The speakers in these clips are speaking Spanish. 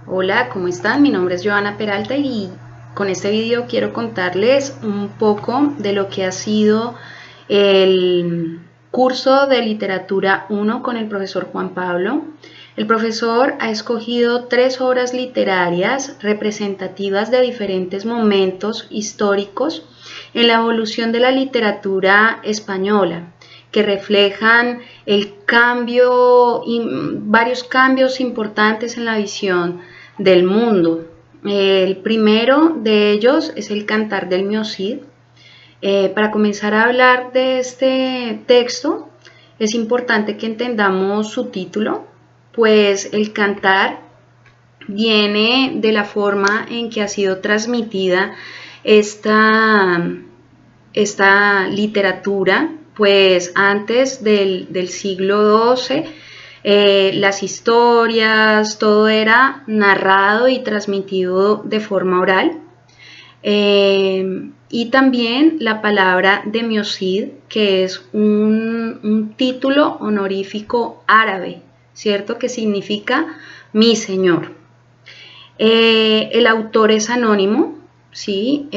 Hola, ¿cómo están? Mi nombre es Joana Peralta y con este video quiero contarles un poco de lo que ha sido el curso de literatura 1 con el profesor Juan Pablo. El profesor ha escogido 3 obras literarias representativas de diferentes momentos históricos en la evolución de la literatura española, que reflejan varios cambios importantes en la visión del mundo. El primero de ellos es el Cantar del Miocid. Para comenzar a hablar de este texto, es importante que entendamos su título, pues el cantar viene de la forma en que ha sido transmitida esta literatura, pues antes del siglo XII, las historias, todo era narrado y transmitido de forma oral. Y también la palabra de Miocid, que es un título honorífico árabe, ¿cierto? Que significa mi señor. El autor es anónimo, ¿sí?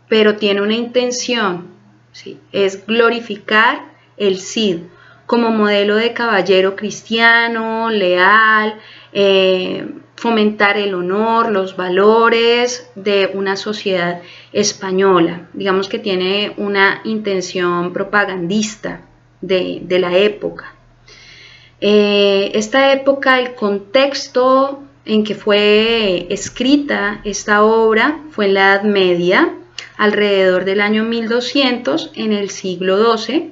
Pero tiene una intención, ¿sí? Es glorificar el Cid como modelo de caballero cristiano, leal, fomentar el honor, los valores de una sociedad española. Digamos que tiene una intención propagandista de la época. Esta época, el contexto en que fue escrita esta obra fue en la Edad Media, alrededor del año 1200, en el siglo XII.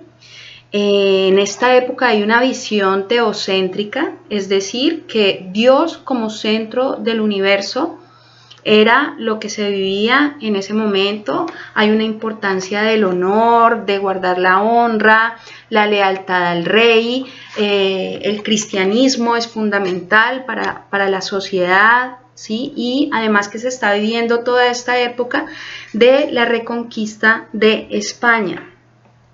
En esta época hay una visión teocéntrica, es decir, que Dios como centro del universo era lo que se vivía en ese momento. Hay una importancia del honor, de guardar la honra, la lealtad al rey. El cristianismo es fundamental para la sociedad, ¿sí? Y además que se está viviendo toda esta época de la reconquista de España.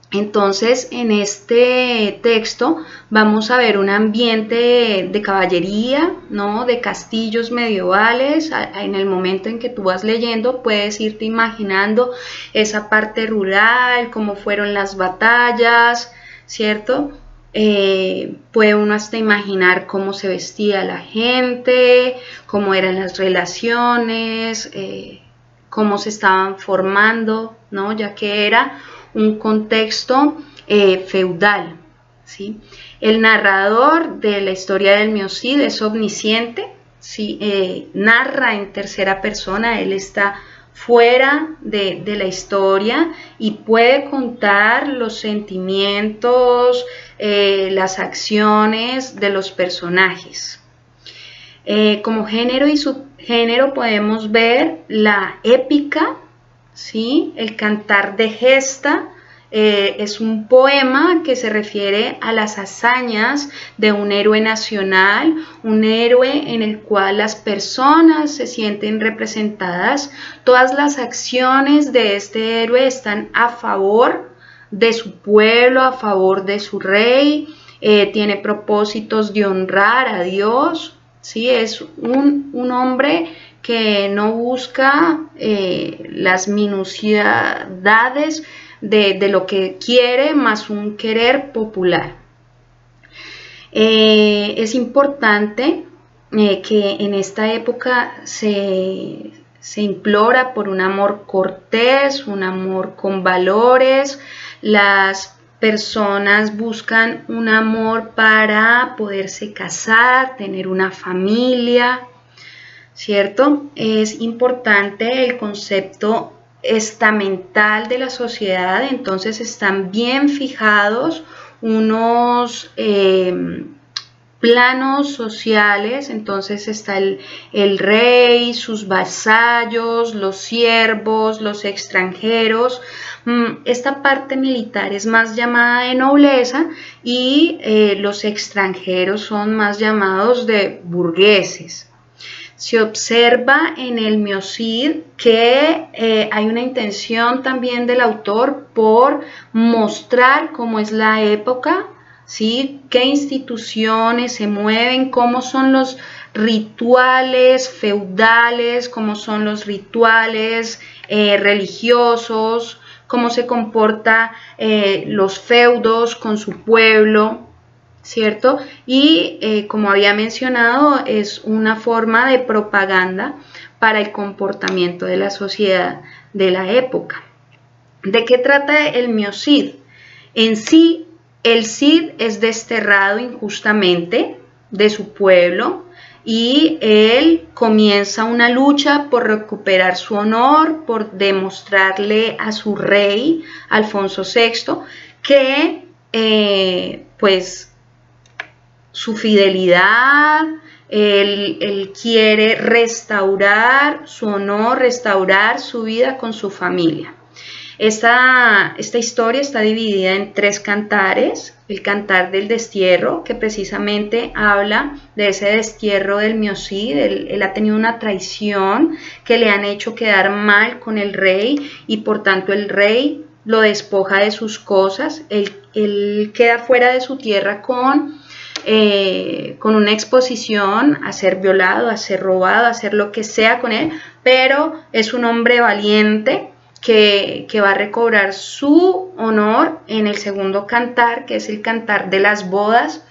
Entonces, en este texto vamos a ver un ambiente de caballería, ¿no? De castillos medievales. En el momento en que tú vas leyendo, puedes irte imaginando esa parte rural, cómo fueron las batallas, ¿cierto? Puede uno hasta imaginar cómo se vestía la gente, cómo eran las relaciones, cómo se estaban formando, ¿no? Ya que era un contexto feudal, ¿sí? El narrador de la historia del Miocid es omnisciente, ¿sí? Narra en tercera persona, él está fuera de la historia y puede contar los sentimientos, las acciones de los personajes. Como género y subgénero podemos ver la épica, ¿sí? El cantar de gesta. Es un poema que se refiere a las hazañas de un héroe nacional, un héroe en el cual las personas se sienten representadas. Todas las acciones de este héroe están a favor de su pueblo, a favor de su rey, tiene propósitos de honrar a Dios, ¿sí? Es un hombre que no busca las minuciedades de lo que quiere, más un querer popular. Es importante que en esta época se implora por un amor cortés, un amor con valores. Las personas buscan un amor para poderse casar, tener una familia, ¿cierto? Es importante el concepto estamental de la sociedad, entonces están bien fijados unos planos sociales, entonces está el rey, sus vasallos, los siervos, los extranjeros. Esta parte militar es más llamada de nobleza y los extranjeros son más llamados de burgueses. Se observa en el Miocid que hay una intención también del autor por mostrar cómo es la época, ¿sí? Qué instituciones se mueven, cómo son los rituales feudales, cómo son los rituales religiosos, cómo se comporta los feudos con su pueblo, ¿cierto? Y como había mencionado, es una forma de propaganda para el comportamiento de la sociedad de la época. ¿De qué trata el miocid? En sí, el Cid es desterrado injustamente de su pueblo y él comienza una lucha por recuperar su honor, por demostrarle a su rey, Alfonso VI, que pues su fidelidad, él quiere restaurar su honor, restaurar su vida con su familia. Esta historia está dividida en 3 cantares. El cantar del destierro, que precisamente habla de ese destierro del miocid. Él ha tenido una traición que le han hecho quedar mal con el rey y por tanto el rey lo despoja de sus cosas. Él queda fuera de su tierra con una exposición a ser violado, a ser robado, a hacer lo que sea con él, pero es un hombre valiente que va a recobrar su honor en el segundo cantar, que es el cantar de las bodas,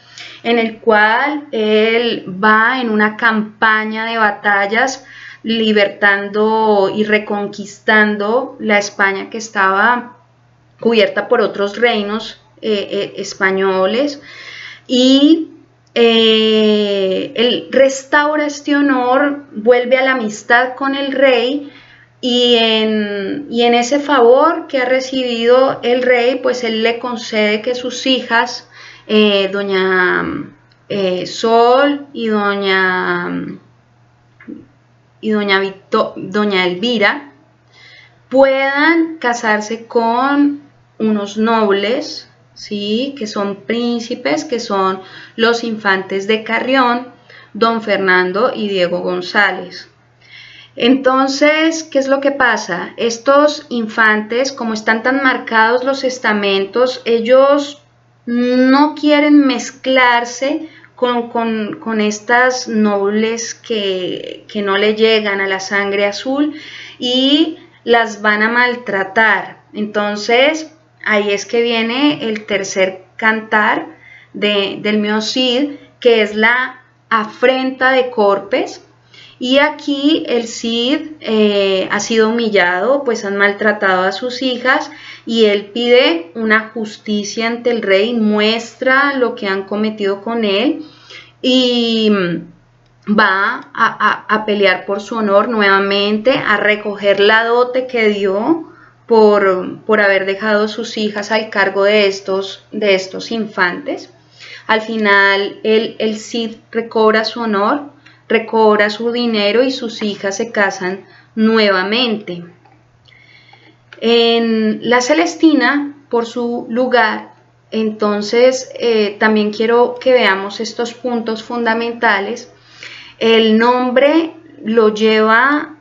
en el cual él va en una campaña de batallas libertando y reconquistando la España que estaba cubierta por otros reinos españoles, y él restaura este honor, vuelve a la amistad con el rey. Y en ese favor que ha recibido el rey, pues él le concede que sus hijas, doña Sol y doña Elvira, puedan casarse con unos nobles, ¿sí? Que son príncipes, que son los infantes de Carrión, don Fernando y Diego González. Entonces, ¿qué es lo que pasa? Estos infantes, como están tan marcados los estamentos, ellos no quieren mezclarse con estas nobles que no le llegan a la sangre azul y las van a maltratar. Entonces, ahí es que viene el tercer cantar del miocid, que es la afrenta de Corpes. Y aquí el Cid ha sido humillado, pues han maltratado a sus hijas y él pide una justicia ante el rey, muestra lo que han cometido con él y va a pelear por su honor nuevamente, a recoger la dote que dio por haber dejado sus hijas al cargo de estos infantes. Al final el Cid recobra su honor, recobra su dinero y sus hijas se casan nuevamente. En la Celestina, por su lugar, entonces también quiero que veamos estos puntos fundamentales. El nombre lo lleva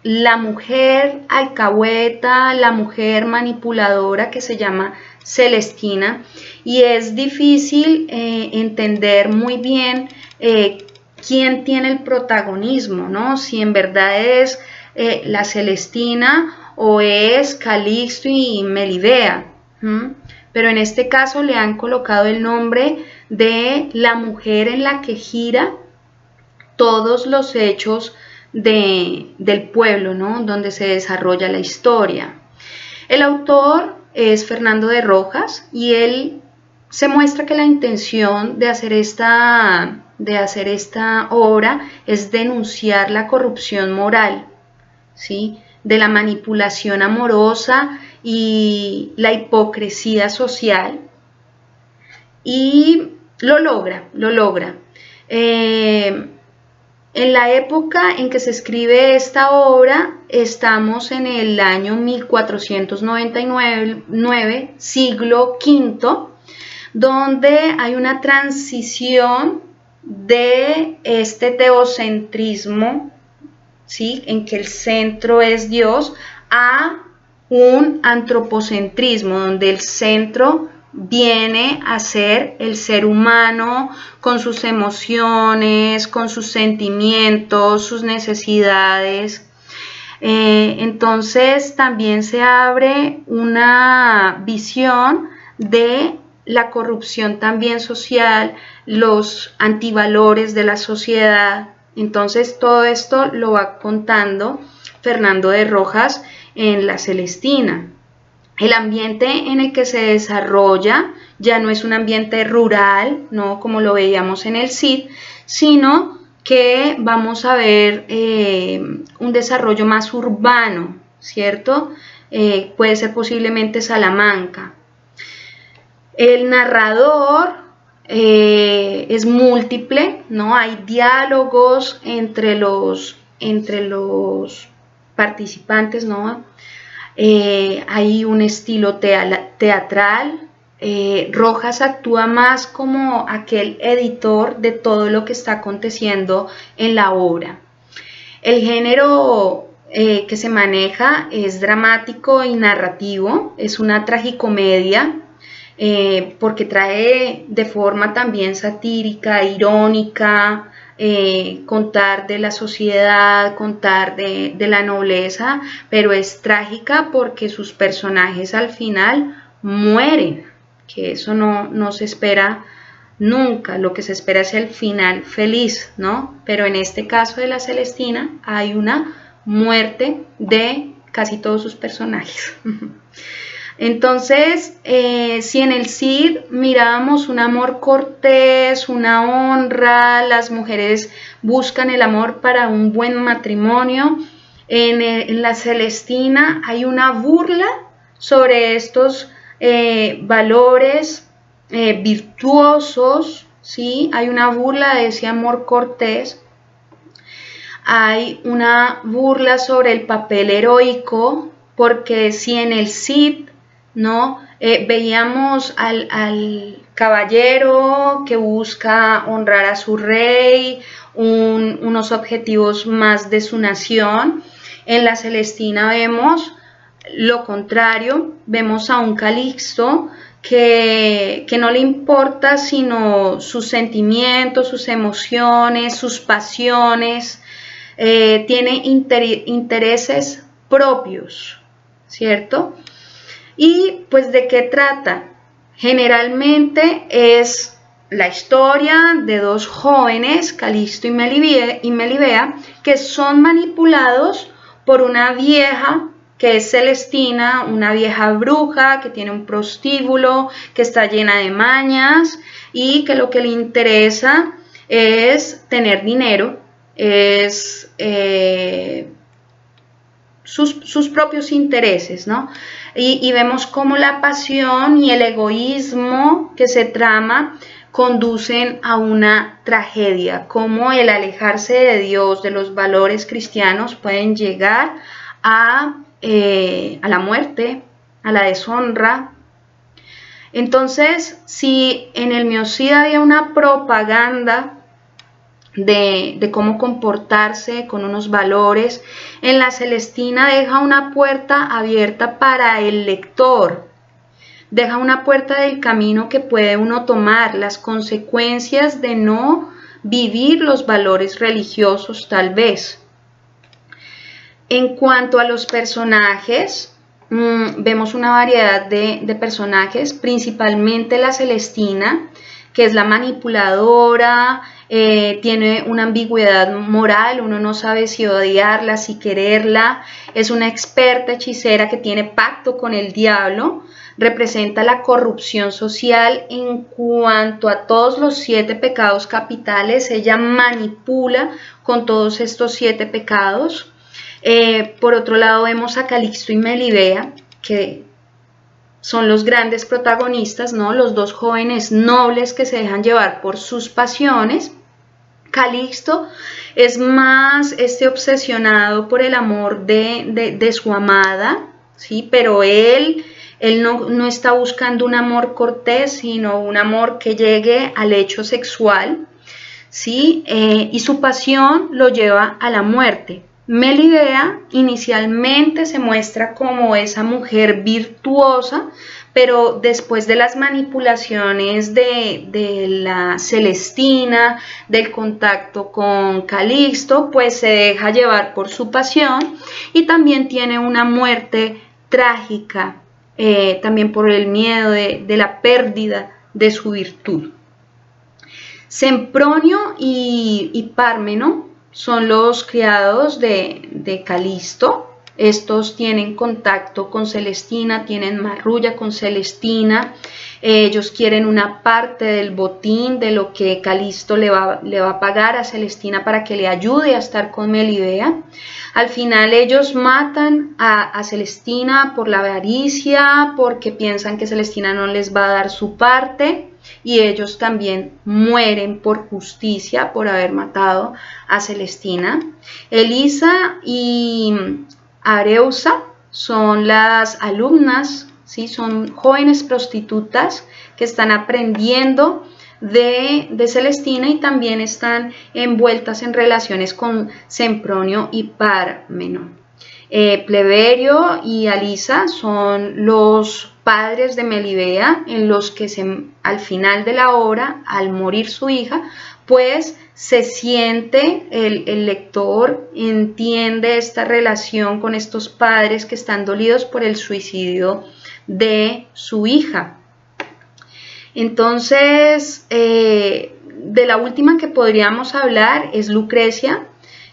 la mujer alcahueta, la mujer manipuladora, que se llama Celestina, y es difícil entender muy bien quién tiene el protagonismo, ¿no? Si en verdad es la Celestina o es Calixto y Melibea. Pero en este caso le han colocado el nombre de la mujer en la que gira todos los hechos del pueblo, ¿no? Donde se desarrolla la historia. El autor es Fernando de Rojas y él se muestra que la intención de hacer esta obra es denunciar la corrupción moral, ¿sí? De la manipulación amorosa y la hipocresía social, y lo logra. En la época en que se escribe esta obra, estamos en el año 1499, siglo V, donde hay una transición de este teocentrismo, ¿sí? En que el centro es Dios, a un antropocentrismo, donde el centro viene a ser el ser humano con sus emociones, con sus sentimientos, sus necesidades. Entonces también se abre una visión de la corrupción también social, los antivalores de la sociedad. Entonces todo esto lo va contando Fernando de Rojas en La Celestina. El ambiente en el que se desarrolla ya no es un ambiente rural, ¿no? Como lo veíamos en el Cid, sino que vamos a ver un desarrollo más urbano, ¿cierto? Puede ser posiblemente Salamanca. El narrador es múltiple, ¿no? Hay diálogos entre los participantes, ¿no? Hay un estilo teatral. Rojas actúa más como aquel editor de todo lo que está aconteciendo en la obra. El género que se maneja es dramático y narrativo, es una tragicomedia, porque trae de forma también satírica, irónica, contar de la sociedad, contar de la nobleza, pero es trágica porque sus personajes al final mueren, que eso no se espera nunca, lo que se espera es el final feliz, ¿no? Pero en este caso de La Celestina hay una muerte de casi todos sus personajes. Entonces, si en el Cid mirábamos un amor cortés, una honra, las mujeres buscan el amor para un buen matrimonio, en La Celestina hay una burla sobre estos valores virtuosos, ¿sí? Hay una burla de ese amor cortés, hay una burla sobre el papel heroico, porque si en el Cid, ¿no? Veíamos al caballero que busca honrar a su rey, unos objetivos más de su nación. En La Celestina vemos lo contrario, vemos a un Calixto que no le importa sino sus sentimientos, sus emociones, sus pasiones, tiene intereses propios, ¿cierto? Y pues ¿de qué trata? Generalmente es la historia de dos jóvenes, Calixto y Melibea, que son manipulados por una vieja que es Celestina, una vieja bruja que tiene un prostíbulo, que está llena de mañas y que lo que le interesa es tener dinero, es sus propios intereses, ¿no? Y vemos cómo la pasión y el egoísmo que se trama conducen a una tragedia, cómo el alejarse de Dios, de los valores cristianos, pueden llegar a la muerte, a la deshonra. Entonces, si en el Miocid había una propaganda de cómo comportarse con unos valores, en La Celestina deja una puerta abierta para el lector, deja una puerta del camino que puede uno tomar, las consecuencias de no vivir los valores religiosos tal vez. En cuanto a los personajes, vemos una variedad de personajes, principalmente La Celestina, que es la manipuladora, tiene una ambigüedad moral, uno no sabe si odiarla, si quererla, es una experta hechicera que tiene pacto con el diablo, representa la corrupción social en cuanto a todos los 7 pecados capitales, ella manipula con todos estos 7 pecados. Por otro lado vemos a Calixto y Melibea, que son los grandes protagonistas, ¿no? Los dos jóvenes nobles que se dejan llevar por sus pasiones. Calixto es más obsesionado por el amor de su amada, ¿sí? Pero él no está buscando un amor cortés, sino un amor que llegue al hecho sexual, ¿sí? Y su pasión lo lleva a la muerte. Melibea inicialmente se muestra como esa mujer virtuosa, pero después de las manipulaciones de la Celestina, del contacto con Calixto, pues se deja llevar por su pasión y también tiene una muerte trágica, también por el miedo de la pérdida de su virtud. Sempronio y Pármeno son los criados de Calisto. Estos tienen contacto con Celestina, tienen marrulla con Celestina. Ellos quieren una parte del botín de lo que Calisto le va a pagar a Celestina para que le ayude a estar con Melibea. Al final ellos matan a Celestina por la avaricia, porque piensan que Celestina no les va a dar su parte. Y ellos también mueren por justicia por haber matado a Celestina. Elisa y Areusa son las alumnas, ¿sí? Son jóvenes prostitutas que están aprendiendo de Celestina y también están envueltas en relaciones con Sempronio y Pármeno. Pleberio y Alisa son los padres de Melibea, en los que al final de la obra, al morir su hija, pues se siente, el lector entiende esta relación con estos padres que están dolidos por el suicidio de su hija. Entonces, de la última que podríamos hablar es Lucrecia,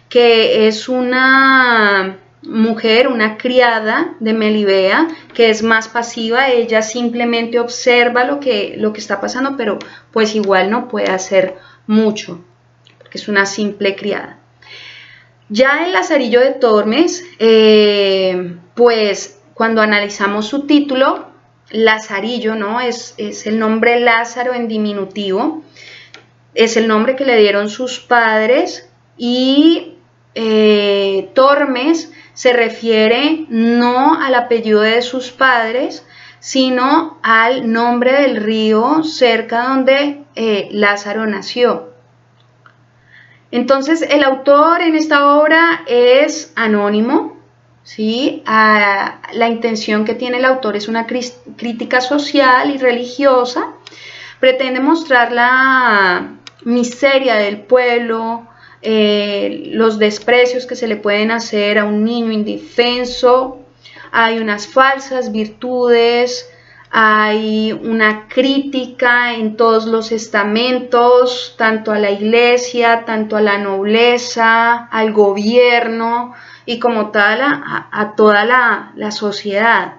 que es una mujer, una criada de Melibea, que es más pasiva. Ella simplemente observa lo que está pasando, pero pues igual no puede hacer mucho, porque es una simple criada. Ya el Lazarillo de Tormes, pues cuando analizamos su título, Lazarillo, ¿no? Es el nombre Lázaro en diminutivo, es el nombre que le dieron sus padres, y Tormes se refiere no al apellido de sus padres, sino al nombre del río cerca donde Lázaro nació. Entonces, el autor en esta obra es anónimo, ¿sí? La intención que tiene el autor es una crítica social y religiosa. Pretende mostrar la miseria del pueblo, los desprecios que se le pueden hacer a un niño indefenso. Hay unas falsas virtudes, hay una crítica en todos los estamentos, tanto a la iglesia, tanto a la nobleza, al gobierno y como tal a toda la sociedad.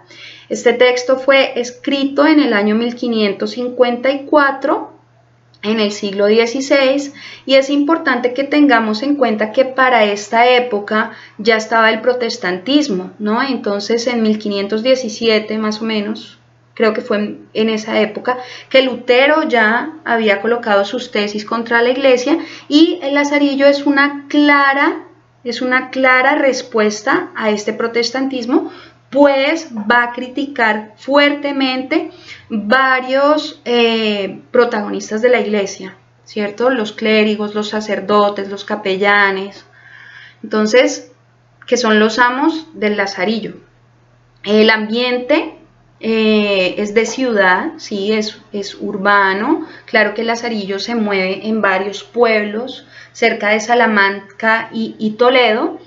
Este texto fue escrito en el año 1554, en el siglo XVI, y es importante que tengamos en cuenta que para esta época ya estaba el protestantismo, ¿no? Entonces en 1517 más o menos, creo que fue en esa época, que Lutero ya había colocado sus tesis contra la iglesia, y el Lazarillo es una clara respuesta a este protestantismo, pues va a criticar fuertemente varios protagonistas de la iglesia, ¿cierto? Los clérigos, los sacerdotes, los capellanes, entonces, que son los amos del Lazarillo. El ambiente es de ciudad, sí, es urbano. Claro que el Lazarillo se mueve en varios pueblos cerca de Salamanca y Toledo,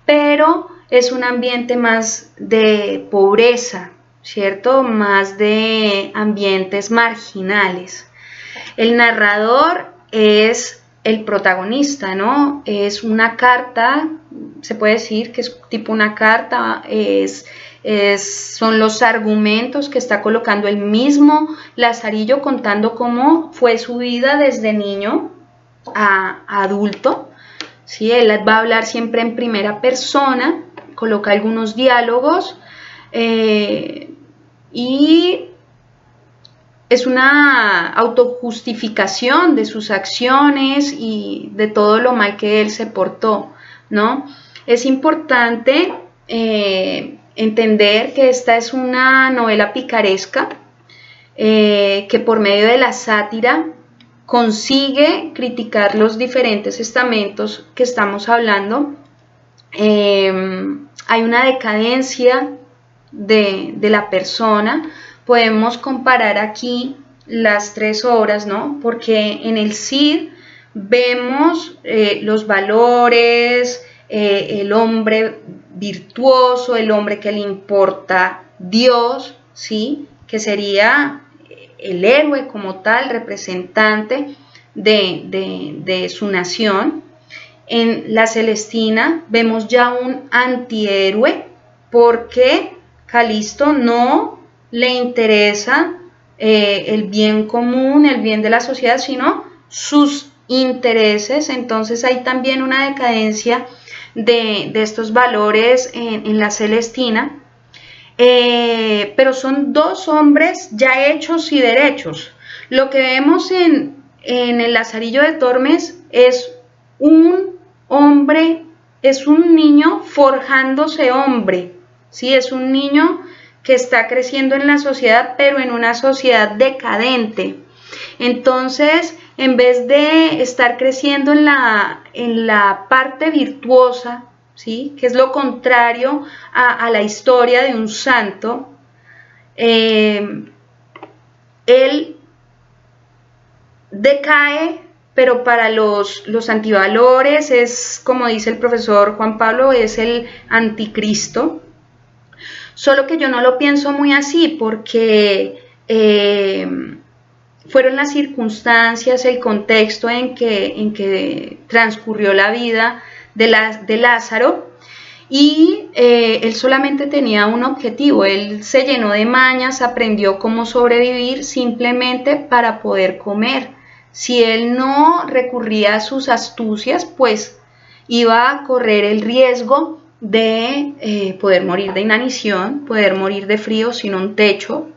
pero es un ambiente más de pobreza, ¿cierto? Más de ambientes marginales. El narrador es el protagonista, ¿no? Es una carta, se puede decir que es tipo una carta, son los argumentos que está colocando el mismo Lazarillo, contando cómo fue su vida desde niño a adulto, ¿sí? Él va a hablar siempre en primera persona, coloca algunos diálogos y es una autojustificación de sus acciones y de todo lo mal que él se portó, ¿no? Es importante entender que esta es una novela picaresca que por medio de la sátira consigue criticar los diferentes estamentos que estamos hablando, hay una decadencia de la persona. Podemos comparar aquí las tres obras, ¿no? Porque en el Cid vemos los valores, el hombre virtuoso, el hombre que le importa Dios, ¿sí? Que sería el héroe como tal, representante de su nación. En la Celestina vemos ya un antihéroe porque Calisto no le interesa el bien común, el bien de la sociedad, sino sus intereses. Entonces hay también una decadencia de estos valores en la Celestina, pero son dos hombres ya hechos y derechos. Lo que vemos en el Lazarillo de Tormes es un hombre, es un niño forjándose hombre, ¿sí? Es un niño que está creciendo en la sociedad, pero en una sociedad decadente. Entonces, en vez de estar creciendo en la parte virtuosa, ¿sí? Que es lo contrario a la historia de un santo, él decae, pero para los antivalores es, como dice el profesor Juan Pablo, es el anticristo. Solo que yo no lo pienso muy así porque fueron las circunstancias, el contexto en que transcurrió la vida de Lázaro, y él solamente tenía un objetivo. Él se llenó de mañas, aprendió cómo sobrevivir simplemente para poder comer. Si él no recurría a sus astucias, pues iba a correr el riesgo de poder morir de inanición, poder morir de frío sin un techo,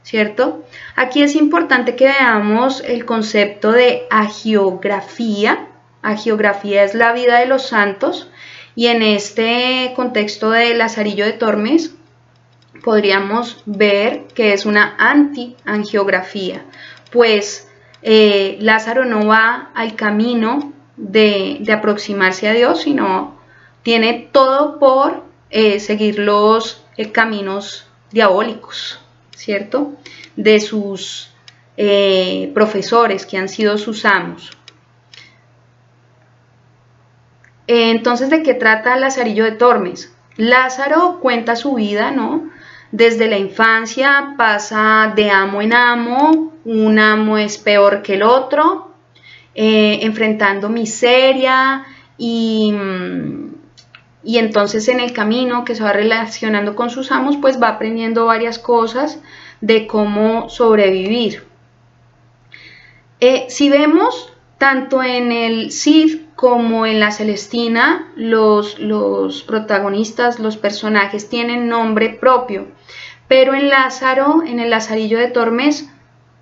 ¿cierto? Aquí es importante que veamos el concepto de hagiografía. Hagiografía es la vida de los santos, y en este contexto de Lazarillo de Tormes podríamos ver que es una anti-angiografía, pues Lázaro no va al camino de aproximarse a Dios, sino tiene todo por seguir los caminos diabólicos, ¿cierto? De sus profesores que han sido sus amos. Entonces, ¿de qué trata Lazarillo de Tormes? Lázaro cuenta su vida, ¿no? Desde la infancia pasa de amo en amo, un amo es peor que el otro, enfrentando miseria y entonces en el camino que se va relacionando con sus amos, pues va aprendiendo varias cosas de cómo sobrevivir. Si vemos, tanto en el Cid como en la Celestina, los protagonistas, los personajes tienen nombre propio, pero en Lázaro, en el Lazarillo de Tormes,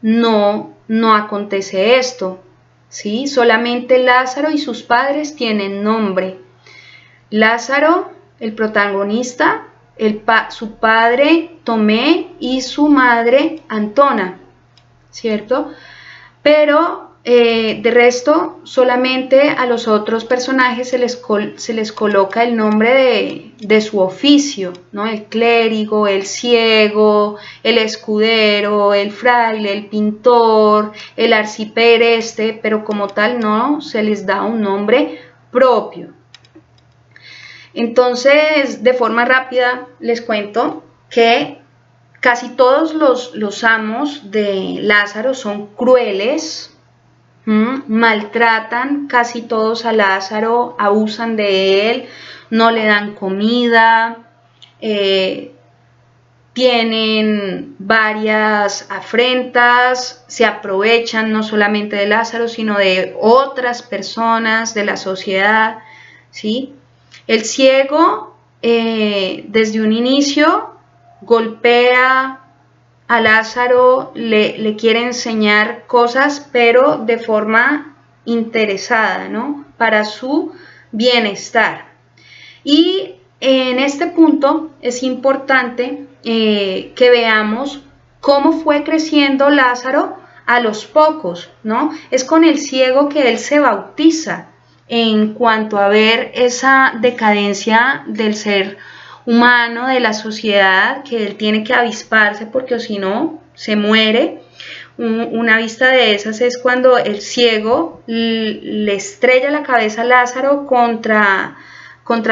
no acontece esto, ¿sí? Solamente Lázaro y sus padres tienen nombre. Lázaro, el protagonista, su padre Tomé y su madre Antona, ¿cierto? Pero de resto, solamente a los otros personajes se les coloca el nombre de su oficio, ¿no? El clérigo, el ciego, el escudero, el fraile, el pintor, el arcipreste, pero como tal no se les da un nombre propio. Entonces, de forma rápida les cuento que casi todos los amos de Lázaro son crueles, maltratan casi todos a Lázaro, abusan de él, no le dan comida, tienen varias afrentas, se aprovechan no solamente de Lázaro, sino de otras personas de la sociedad, ¿sí? El ciego, desde un inicio, golpea a Lázaro, le quiere enseñar cosas, pero de forma interesada, ¿no? Para su bienestar. Y en este punto es importante que veamos cómo fue creciendo Lázaro a los pocos, ¿no? Es con el ciego que él se bautiza. en cuanto a ver esa decadencia del ser humano, de la sociedad, que él tiene que avisparse porque o si no, se muere. Una vista de esas es cuando el ciego le estrella la cabeza a Lázaro contra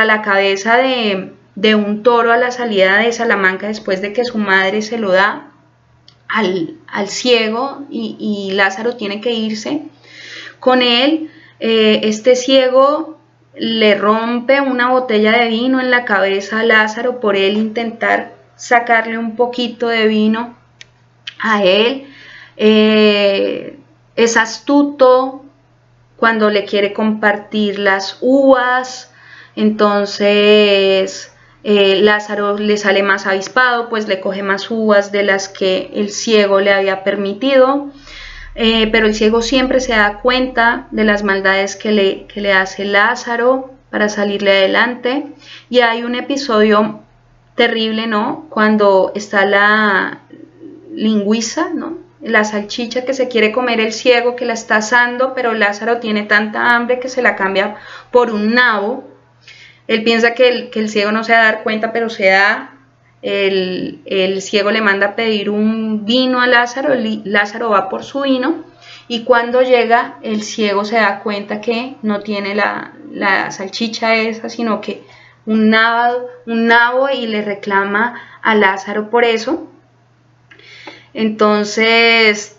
la cabeza de un toro a la salida de Salamanca después de que su madre se lo da al ciego y Lázaro tiene que irse con él. Este ciego le rompe una botella de vino en la cabeza a Lázaro por él intentar sacarle un poquito de vino a él. Es astuto cuando le quiere compartir las uvas, entonces Lázaro le sale más avispado, pues le coge más uvas de las que el ciego le había permitido, pero el ciego siempre se da cuenta de las maldades que le hace Lázaro para salirle adelante. Y hay un episodio terrible, ¿no? Cuando está la lingüiza, ¿no? La salchicha que se quiere comer el ciego, que la está asando, pero Lázaro tiene tanta hambre que se la cambia por un nabo. Él piensa que el ciego no se va a dar cuenta, pero se da. El ciego le manda a pedir un vino a Lázaro, Lázaro va por su vino y cuando llega el ciego se da cuenta que no tiene la salchicha esa, sino que un nabo y le reclama a Lázaro por eso. Entonces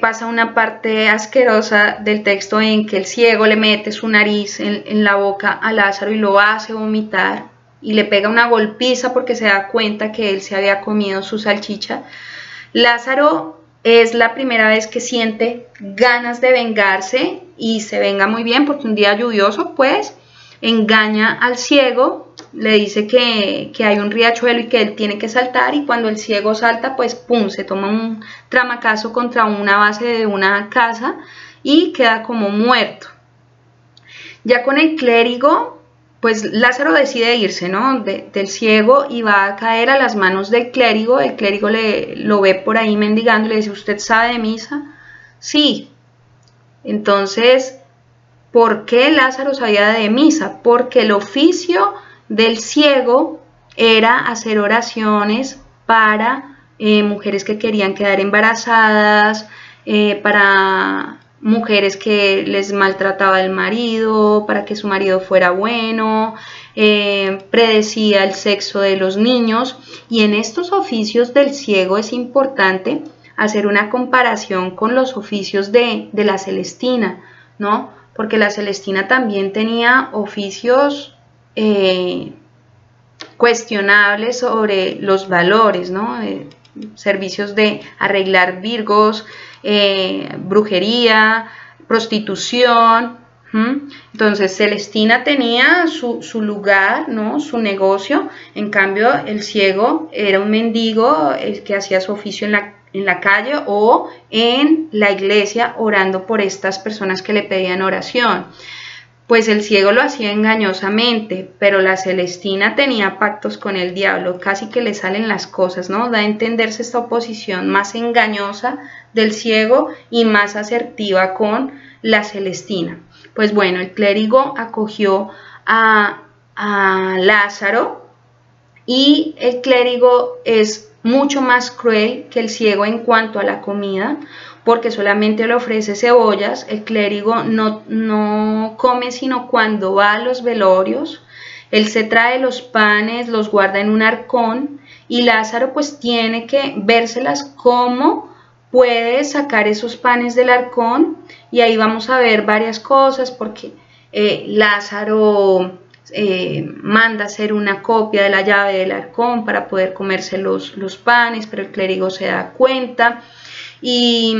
pasa una parte asquerosa del texto en que el ciego le mete su nariz en la boca a Lázaro y lo hace vomitar y le pega una golpiza porque se da cuenta que él se había comido su salchicha. Lázaro es la primera vez que siente ganas de vengarse y se venga muy bien porque un día lluvioso pues engaña al ciego, le dice que hay un riachuelo y que él tiene que saltar y cuando el ciego salta pues pum, se toma un tramacazo contra una base de una casa y queda como muerto. Ya con el clérigo pues Lázaro decide irse, ¿no? Del ciego y va a caer a las manos del clérigo. El clérigo lo ve por ahí mendigando y le dice, ¿usted sabe de misa? Sí. Entonces, ¿por qué Lázaro sabía de misa? Porque el oficio del ciego era hacer oraciones para mujeres que querían quedar embarazadas, para mujeres que les maltrataba el marido, para que su marido fuera bueno, predecía el sexo de los niños. Y en estos oficios del ciego es importante hacer una comparación con los oficios de la Celestina, ¿no? Porque la Celestina también tenía oficios cuestionables sobre los valores, ¿no? Servicios de arreglar virgos, brujería, prostitución. Entonces Celestina tenía su lugar, ¿no? Su negocio. En cambio el ciego era un mendigo que hacía su oficio en la calle o en la iglesia orando por estas personas que le pedían oración. Pues el ciego lo hacía engañosamente, pero la Celestina tenía pactos con el diablo, casi que le salen las cosas, ¿no? Da a entenderse esta oposición más engañosa del ciego y más asertiva con la Celestina. Pues bueno, el clérigo acogió a Lázaro y el clérigo es mucho más cruel que el ciego en cuanto a la comida, porque solamente le ofrece cebollas. El clérigo no come sino cuando va a los velorios. Él se trae los panes, los guarda en un arcón y Lázaro pues tiene que vérselas cómo puede sacar esos panes del arcón y ahí vamos a ver varias cosas porque Lázaro manda hacer una copia de la llave del arcón para poder comerse los panes, pero el clérigo se da cuenta y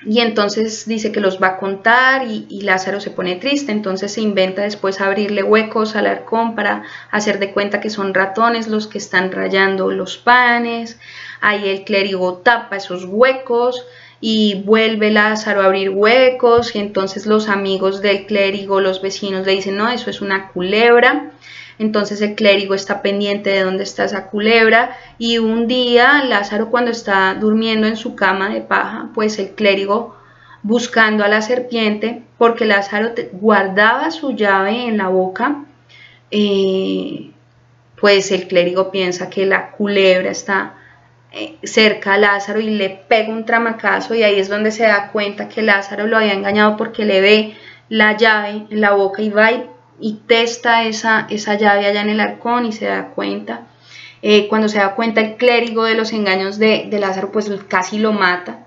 entonces dice que los va a contar y Lázaro se pone triste, entonces se inventa después abrirle huecos al arcón para hacer de cuenta que son ratones los que están rayando los panes. Ahí el clérigo tapa esos huecos y vuelve Lázaro a abrir huecos y entonces los amigos del clérigo, los vecinos le dicen, no, eso es una culebra. Entonces el clérigo está pendiente de dónde está esa culebra y un día Lázaro cuando está durmiendo en su cama de paja, pues el clérigo buscando a la serpiente, porque Lázaro guardaba su llave en la boca. Pues el clérigo piensa que la culebra está cerca a Lázaro y le pega un tramacazo, y ahí es donde se da cuenta que Lázaro lo había engañado, porque le ve la llave en la boca y va y testa esa llave allá en el arcón y se da cuenta. Cuando se da cuenta el clérigo de los engaños de Lázaro, pues casi lo mata.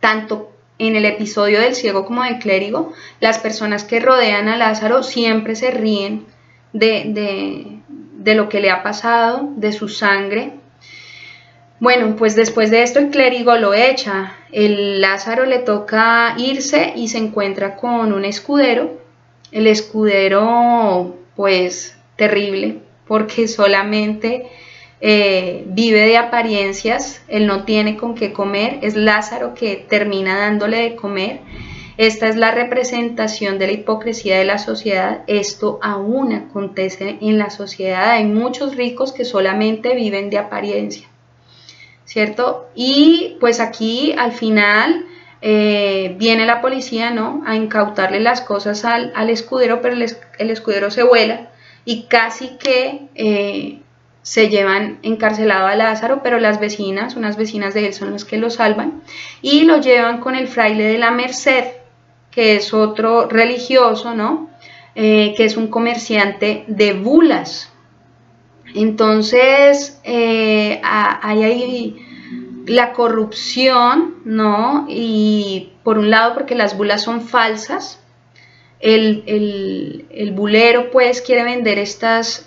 Tanto en el episodio del ciego como del clérigo, las personas que rodean a Lázaro siempre se ríen de lo que le ha pasado, de su sangre. Bueno, pues después de esto el clérigo lo echa. El Lázaro le toca irse y se encuentra con un escudero. El escudero, pues terrible, porque solamente vive de apariencias, él no tiene con qué comer, es Lázaro que termina dándole de comer. Esta es la representación de la hipocresía de la sociedad. Esto aún acontece en la sociedad. Hay muchos ricos que solamente viven de apariencia, ¿cierto? Y pues aquí al final viene la policía, ¿no?, a incautarle las cosas al escudero, pero el escudero se vuela y casi que se llevan encarcelado a Lázaro, pero las vecinas, unas vecinas de él, son las que lo salvan y lo llevan con el fraile de la Merced, que es otro religioso, ¿no?, que es un comerciante de bulas. Entonces, hay la corrupción, ¿no? Y por un lado, porque las bulas son falsas, el bulero pues quiere vender estos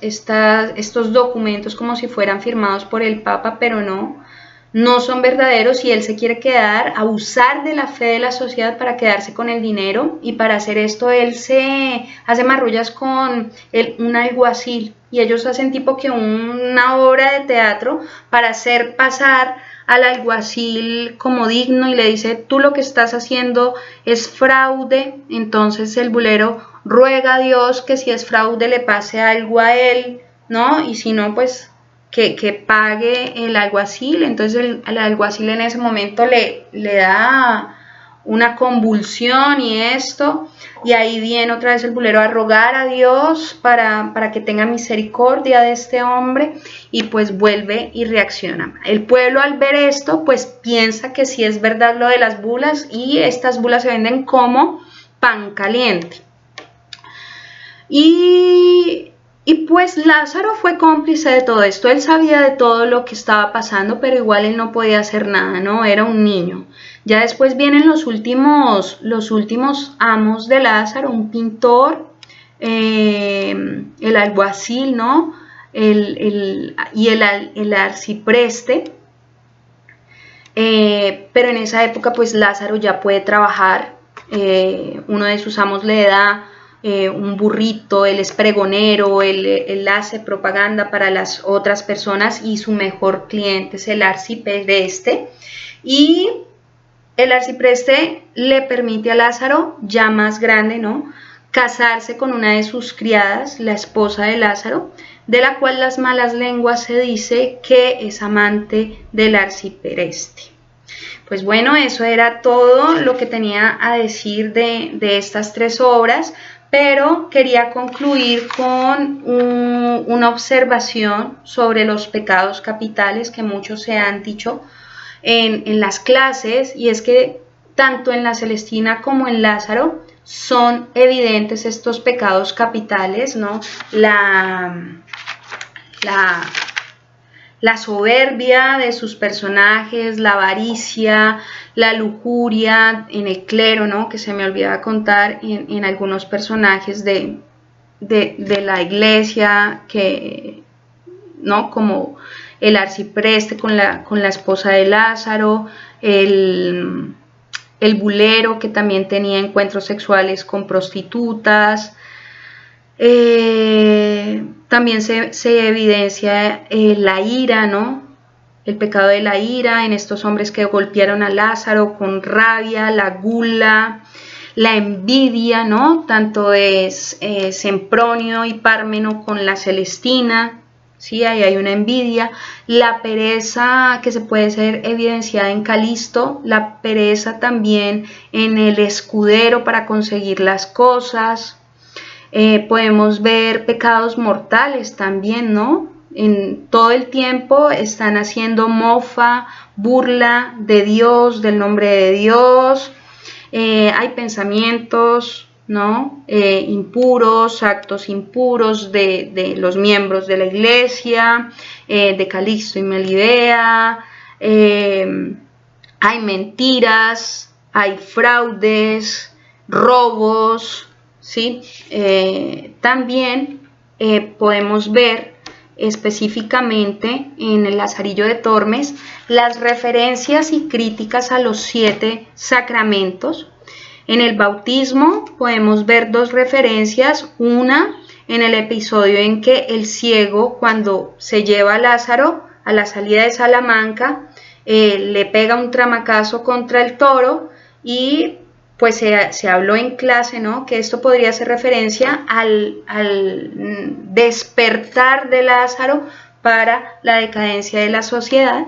documentos como si fueran firmados por el Papa, pero no son verdaderos, y él se quiere quedar, abusar de la fe de la sociedad para quedarse con el dinero, y para hacer esto él se hace marrullas con un alguacil, y ellos hacen tipo que una obra de teatro para hacer pasar al alguacil como digno, y le dice: tú lo que estás haciendo es fraude. Entonces el bulero ruega a Dios que si es fraude le pase algo a él, ¿no? Y si no, pues que pague el alguacil. Entonces el alguacil en ese momento le da una convulsión y esto, y ahí viene otra vez el bulero a rogar a Dios para que tenga misericordia de este hombre, y pues vuelve y reacciona. El pueblo, al ver esto, pues piensa que sí es verdad lo de las bulas, y estas bulas se venden como pan caliente. Y pues Lázaro fue cómplice de todo esto, él sabía de todo lo que estaba pasando, pero igual él no podía hacer nada, ¿no? Era un niño. Ya después vienen los últimos amos de Lázaro, un pintor, el alguacil, ¿no? Y el arcipreste. Pero en esa época pues Lázaro ya puede trabajar. Uno de sus amos le da un burrito, él es pregonero, él hace propaganda para las otras personas, y su mejor cliente es el arcipreste, y el arcipreste le permite a Lázaro, ya más grande, ¿no?, casarse con una de sus criadas, la esposa de Lázaro, de la cual las malas lenguas se dice que es amante del arcipreste. Pues bueno, eso era todo lo que tenía a decir de estas tres obras, pero quería concluir con una observación sobre los pecados capitales que muchos se han dicho en las clases, y es que tanto en la Celestina como en Lázaro son evidentes estos pecados capitales, ¿no? La soberbia de sus personajes, la avaricia, la lujuria en el clero, ¿no?, que se me olvidaba contar en algunos personajes de la iglesia, ¿no?, como el arcipreste con la esposa de Lázaro, el bulero que también tenía encuentros sexuales con prostitutas. También se evidencia la ira, ¿no?, el pecado de la ira en estos hombres que golpearon a Lázaro con rabia, la gula, la envidia, ¿no?, tanto es Sempronio y Pármeno con la Celestina, ¿sí? Ahí hay una envidia. La pereza que se puede ser evidenciada en Calisto, la pereza también en el escudero para conseguir las cosas. Podemos ver pecados mortales también, ¿no? En todo el tiempo están haciendo mofa, burla de Dios, del nombre de Dios. Hay pensamientos, ¿no? Impuros, actos impuros de los miembros de la iglesia, de Calixto y Melibea. Hay mentiras, hay fraudes, robos, ¿sí? También podemos ver específicamente en el Lazarillo de Tormes las referencias y críticas a los 7 sacramentos. En el bautismo podemos ver 2 referencias, una en el episodio en que el ciego, cuando se lleva a Lázaro a la salida de Salamanca, le pega un tramacazo contra el toro y pues se habló en clase, ¿no? Que esto podría hacer referencia al despertar de Lázaro para la decadencia de la sociedad,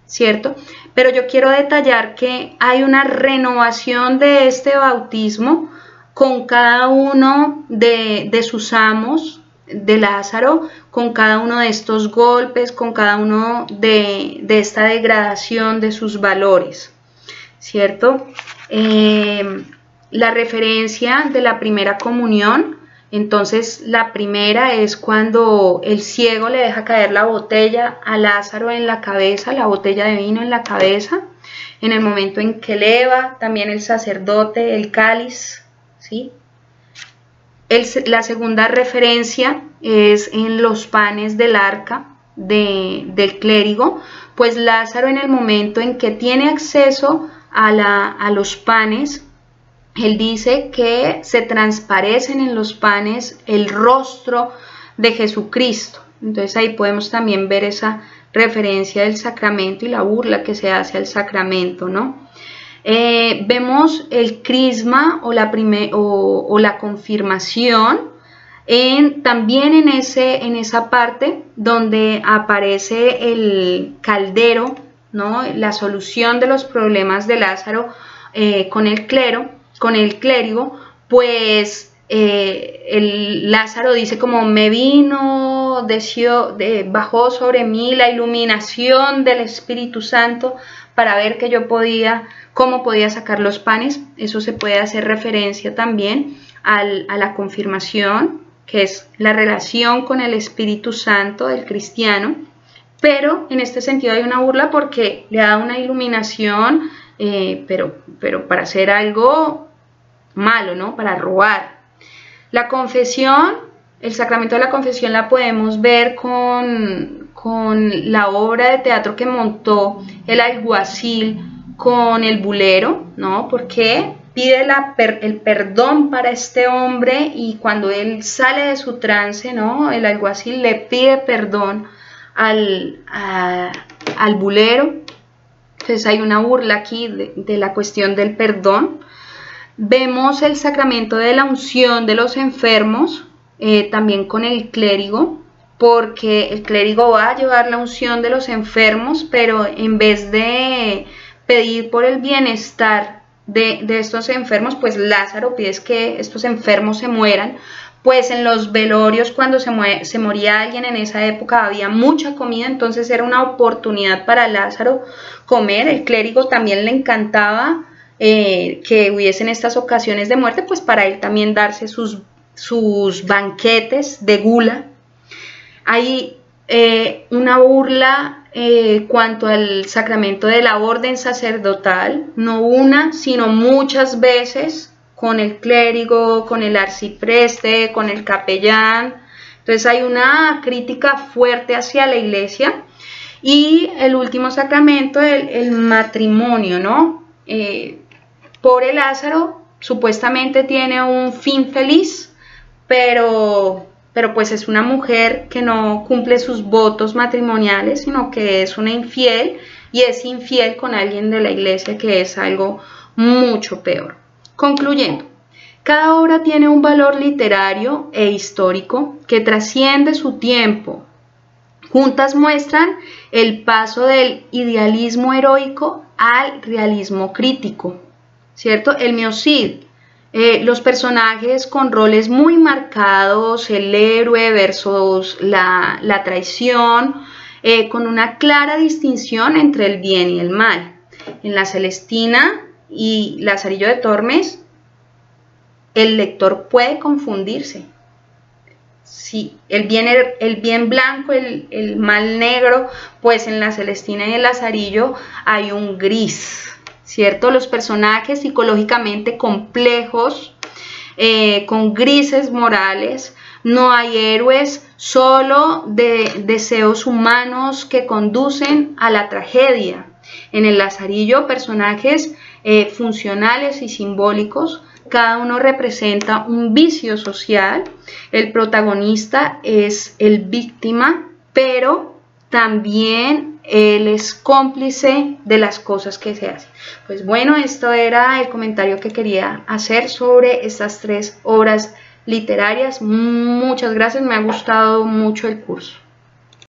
¿cierto? Pero yo quiero detallar que hay una renovación de este bautismo con cada uno de sus amos de Lázaro, con cada uno de estos golpes, con cada uno de esta degradación de sus valores, ¿cierto? La referencia de la primera comunión, entonces la primera es cuando el ciego le deja caer la botella a Lázaro en la cabeza, la botella de vino en la cabeza, en el momento en que eleva también el sacerdote el cáliz, ¿sí? La segunda referencia es en los panes del arca del clérigo, pues Lázaro, en el momento en que tiene acceso a los panes, él dice que se transparecen en los panes el rostro de Jesucristo. Entonces ahí podemos también ver esa referencia del sacramento y la burla que se hace al sacramento, ¿no? Vemos el crisma o la confirmación también en esa parte donde aparece el caldero, ¿no? La solución de los problemas de Lázaro con el clérigo, pues el Lázaro dice como me vino, bajó sobre mí la iluminación del Espíritu Santo para ver que yo cómo podía sacar los panes. Eso se puede hacer referencia también a la confirmación, que es la relación con el Espíritu Santo del cristiano, pero en este sentido hay una burla porque le da una iluminación, pero para hacer algo malo, ¿no? Para robar. La confesión, el sacramento de la confesión la podemos ver con la obra de teatro que montó el alguacil con el bulero, ¿no? Porque pide el perdón para este hombre y cuando él sale de su trance, ¿no? El alguacil le pide perdón al bulero. Entonces hay una burla aquí de la cuestión del perdón. Vemos el sacramento de la unción de los enfermos, también con el clérigo, porque el clérigo va a llevar la unción de los enfermos, pero en vez de pedir por el bienestar de estos enfermos, pues Lázaro pide que estos enfermos se mueran. Pues en los velorios, cuando se moría alguien en esa época, había mucha comida, entonces era una oportunidad para Lázaro comer. El clérigo también le encantaba que hubiesen estas ocasiones de muerte, pues para él también darse sus banquetes de gula. Hay una burla cuanto al sacramento de la orden sacerdotal, no una, sino muchas veces, con el clérigo, con el arcipreste, con el capellán. Entonces hay una crítica fuerte hacia la iglesia. Y el último sacramento, el matrimonio, ¿no? Pobre Lázaro supuestamente tiene un fin feliz, pero pues es una mujer que no cumple sus votos matrimoniales, sino que es una infiel y es infiel con alguien de la iglesia, que es algo mucho peor. Concluyendo, cada obra tiene un valor literario e histórico que trasciende su tiempo. Juntas muestran el paso del idealismo heroico al realismo crítico, ¿cierto? El Mio Cid, los personajes con roles muy marcados, el héroe versus la traición, con una clara distinción entre el bien y el mal. En La Celestina y Lazarillo de Tormes, el lector puede confundirse. Sí, el bien blanco, el mal negro, pues en La Celestina y el Lazarillo hay un gris, ¿cierto? Los personajes psicológicamente complejos, con grises morales, no hay héroes, solo deseos humanos que conducen a la tragedia. En el Lazarillo, personajes funcionales y simbólicos, cada uno representa un vicio social. El protagonista es el víctima, pero también él es cómplice de las cosas que se hacen. Pues bueno, esto era el comentario que quería hacer sobre estas 3 obras literarias. Muchas gracias, me ha gustado mucho el curso.